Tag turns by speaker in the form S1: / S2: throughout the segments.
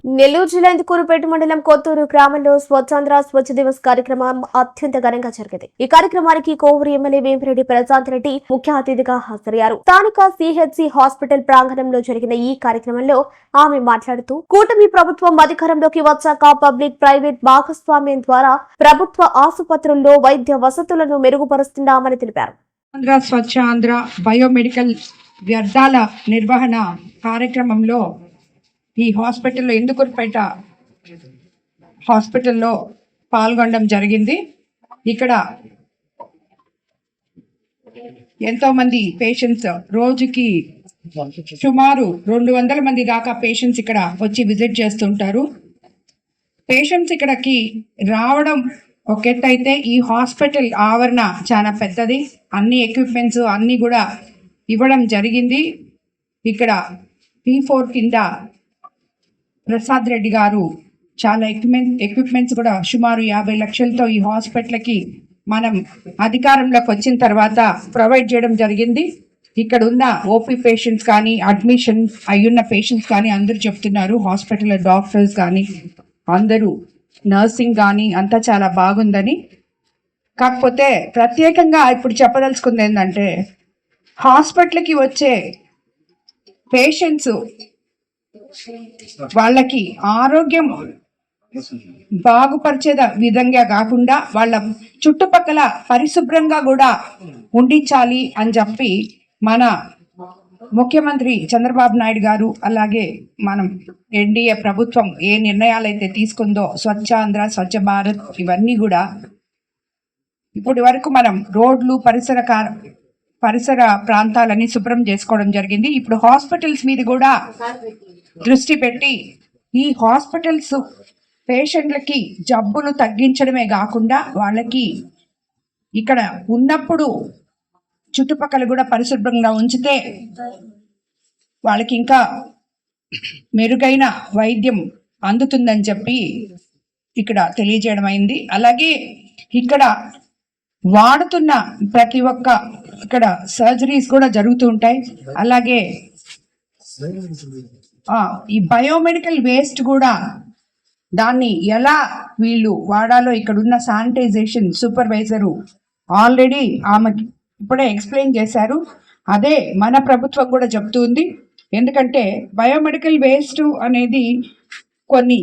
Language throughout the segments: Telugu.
S1: నెల్లూరు జిల్లా ఇందుకూరుపేట మండలం కొత్తూరు గ్రామంలో స్వచ్ఛాంధ్ర స్వచ్ఛ దివస్ కార్యక్రమం అత్యంత ఘనంగా జరిగింది. ఈ కార్యక్రమానికి కోవూరు ఎమ్మెల్యే వేమిరెడ్డి ప్రశాంత్ రెడ్డి ముఖ్య అతిథిగా హాజరయ్యారు. స్థానిక సిహెచ్సి హాస్పిటల్ ప్రాంగణంలో జరిగిన ఈ కార్యక్రమంలో ఆమె మాట్లాడుతూ కూటమి ప్రభుత్వం అధికారంలోకి వచ్చాక పబ్లిక్ ప్రైవేట్ భాగస్వామ్యం ద్వారా ప్రభుత్వ ఆసుపత్రుల్లో వైద్య వసతులను మెరుగుపరుస్తున్నామని తెలిపారు.
S2: స్వచ్ఛ ఆంధ్ర బయోమెడికల్ వ్యర్థాల నిర్వహణ కార్యక్రమంలో ఈ హాస్పిటల్లో ఇందుకూరుపేట హాస్పిటల్లో పాల్గొనడం జరిగింది. ఇక్కడ ఎంతోమంది పేషెంట్స్, రోజుకి సుమారు 200 మంది దాకా పేషెంట్స్ ఇక్కడ వచ్చి విజిట్ చేస్తుంటారు. పేషెంట్స్ ఇక్కడికి రావడం ఒక ఎత్తు అయితే ఈ హాస్పిటల్ ఆవరణ చాలా పెద్దది. అన్ని ఎక్విప్మెంట్స్ అన్నీ కూడా ఇవ్వడం జరిగింది. ఇక్కడ P4 కింద ప్రసాద్ రెడ్డి గారు చాలా ఎక్విప్మెంట్స్ కూడా సుమారు 50 లక్షలతో ఈ హాస్పిటల్కి మనం అధికారంలోకి వచ్చిన తర్వాత ప్రొవైడ్ చేయడం జరిగింది. ఇక్కడ ఉన్న ఓపీ పేషెంట్స్ కానీ, అడ్మిషన్ అయ్యున్న పేషెంట్స్ కానీ అందరూ చెప్తున్నారు, హాస్పిటల్లో డాక్టర్స్ కానీ అందరూ, నర్సింగ్ కానీ అంతా చాలా బాగుందని. కాకపోతే ప్రత్యేకంగా ఇప్పుడు చెప్పదలుచుకుంది ఏంటంటే, హాస్పిటల్కి వచ్చే పేషెంట్స్ వాళ్ళకి ఆరోగ్యం బాగుపరిచే విధంగా కాకుండా వాళ్ళ చుట్టుపక్కల పరిశుభ్రంగా కూడా ఉండించాలి అని చెప్పి మన ముఖ్యమంత్రి చంద్రబాబు నాయుడు గారు, అలాగే మనం ఎన్డీఏ ప్రభుత్వం ఏ నిర్ణయాలు అయితే తీసుకుందో, స్వచ్ఛ ఆంధ్ర, స్వచ్ఛ భారత్, ఇవన్నీ కూడా ఇప్పటి వరకు మనం రోడ్లు, పరిసర ప్రాంతాలన్నీ శుభ్రం చేసుకోవడం జరిగింది. ఇప్పుడు హాస్పిటల్స్ మీద కూడా దృష్టి పెట్టి ఈ హాస్పిటల్స్ పేషెంట్లకి జబ్బులు తగ్గించడమే కాకుండా వాళ్ళకి ఇక్కడ ఉన్నప్పుడు చుట్టుపక్కల కూడా పరిశుభ్రంగా ఉంచితే వాళ్ళకి ఇంకా మెరుగైన వైద్యం అందుతుందని చెప్పి ఇక్కడ తెలియజేయడం అయింది. అలాగే ఇక్కడ వాడుతున్న ప్రతి ఒక్క ఇక్కడ సర్జరీస్ కూడా జరుగుతూ ఉంటాయి. అలాగే ఈ బయోమెడికల్ వేస్ట్ కూడా దాన్ని ఎలా వీళ్ళు వాడాలో ఇక్కడ ఉన్న శానిటైజేషన్ సూపర్వైజరు ఆల్రెడీ ఆమెకి ఇప్పుడే ఎక్స్ప్లెయిన్ చేశారు. అదే మన ప్రభుత్వం కూడా చెప్తుంది. ఎందుకంటే బయోమెడికల్ వేస్ట్ అనేది కొన్ని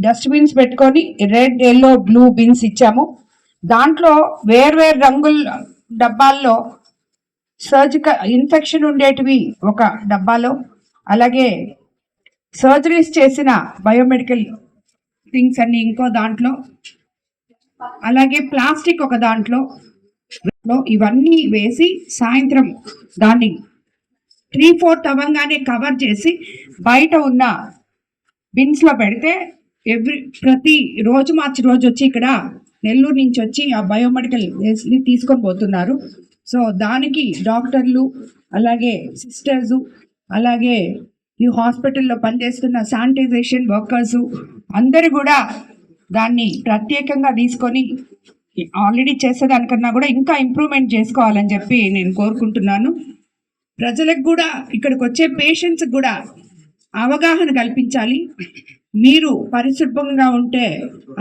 S2: డస్ట్బిన్స్ పెట్టుకొని రెడ్, ఎల్లో, బ్లూ బిన్స్ ఇచ్చాము. దాంట్లో వేర్వేరు రంగుల డబ్బాల్లో సర్జికల్ ఇన్ఫెక్షన్ ఉండేటివి ఒక డబ్బాలో, అలాగే సర్జరీస్ చేసిన బయోమెడికల్ థింగ్స్ అన్ని ఇంకో దాంట్లో, అలాగే ప్లాస్టిక్ ఒక దాంట్లో, ఇవన్నీ వేసి సాయంత్రం దాన్ని 3/4 అవ్వగానే కవర్ చేసి బయట ఉన్న బిన్స్లో పెడితే ప్రతి రోజు మార్చి రోజు వచ్చి ఇక్కడ నెల్లూరు నుంచి వచ్చి ఆ బయోమెడికల్ వేస్ట్ని తీసుకొని పోతున్నారు. సో దానికి డాక్టర్లు, అలాగే సిస్టర్సు, అలాగే ఈ హాస్పిటల్లో పనిచేస్తున్న శానిటైజేషన్ వర్కర్సు అందరూ కూడా దాన్ని ప్రత్యేకంగా తీసుకొని ఆల్రెడీ చేసేదానికన్నా కూడా ఇంకా ఇంప్రూవ్మెంట్ చేసుకోవాలని చెప్పి నేను కోరుకుంటున్నాను. ప్రజలకు కూడా, ఇక్కడికి వచ్చే పేషెంట్స్కి కూడా అవగాహన కల్పించాలి. మీరు పరిశుభ్రంగా ఉంటే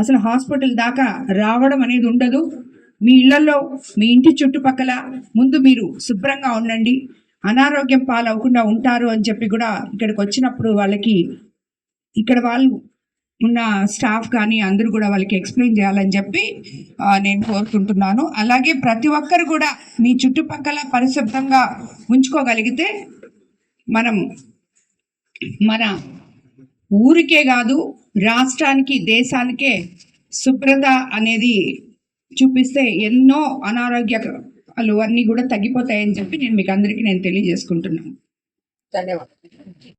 S2: అసలు హాస్పిటల్ దాకా రావడం అనేది ఉండదు. మీ ఇళ్లలో, మీ ఇంటి చుట్టుపక్కల ముందు మీరు శుభ్రంగా ఉండండి, అనారోగ్యం పాలవకుండా ఉంటారు అని చెప్పి కూడా ఇక్కడికి వచ్చినప్పుడు వాళ్ళకి, ఇక్కడ వాళ్ళు ఉన్న స్టాఫ్ కానీ అందరూ కూడా వాళ్ళకి ఎక్స్ప్లెయిన్ చేయాలని చెప్పి నేను కోరుకుంటున్నాను. అలాగే ప్రతి ఒక్కరు కూడా మీ చుట్టుపక్కల పరిశుభ్రంగా ఉంచుకోగలిగితే మనం మన ఊరికే కాదు, రాష్ట్రానికి, దేశానికే శుభ్రత అనేది చూపిస్తే ఎన్నో అనారోగ్యాలు అన్నీ కూడా తగ్గిపోతాయని చెప్పి మీకు అందరికీ నేను తెలియజేసుకుంటున్నాను. ధన్యవాదాలు.